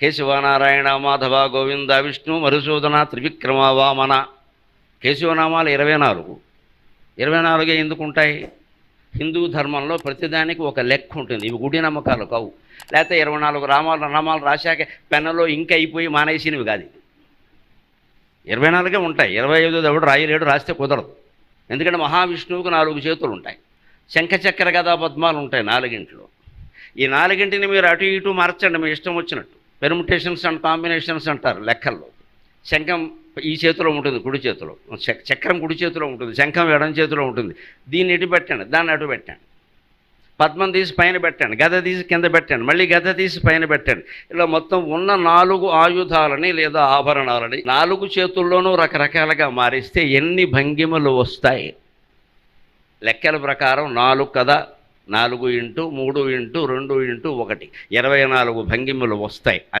కేశవనారాయణ మాధవ గోవింద విష్ణు మధుసూదన త్రివిక్రమ వామన. కేశవనామాలు 24. 24 ఎందుకు ఉంటాయి? హిందూ ధర్మంలో ప్రతిదానికి ఒక లెక్క ఉంటుంది. ఇవి గుడి నమ్మకాలు కావు. లేకపోతే 24 నామాలు రాశాక పెన్నులో ఇంక అయిపోయి మానేసినవి కాదు. 24 ఉంటాయి. 25 ఎవడు రాయలేడు, రాస్తే కుదరదు. ఎందుకంటే మహావిష్ణువుకు 4 చేతులు ఉంటాయి. శంఖచక్ర గదా పద్మాలు ఉంటాయి 4. ఈ 4 మీరు అటు ఇటు మార్చండి మీ ఇష్టం వచ్చినట్టు. పెర్ముటేషన్స్ అండ్ కాంబినేషన్స్ అంటారు లెక్కల్లో. శంఖం ఈ చేతిలో ఉంటుంది, కుడి చేతిలో. చక్రం కుడి చేతిలో ఉంటుంది, శంఖం ఎడం చేతిలో ఉంటుంది. దీన్ని ఇటు పెట్టండి, దాన్ని అటు పెట్టండి. పద్మం తీసి పైన పెట్టండి, గద తీసి కింద పెట్టండి, మళ్ళీ గద తీసి పైన పెట్టండి. ఇలా మొత్తం ఉన్న 4 ఆయుధాలని లేదా ఆభరణాలని 4 చేతుల్లోనూ రకరకాలుగా మారిస్తే ఎన్ని భంగిమలు వస్తాయి? లెక్కల ప్రకారం 4 కదా, 4 × 3 × 2 × 1 24 భంగిమలు వస్తాయి.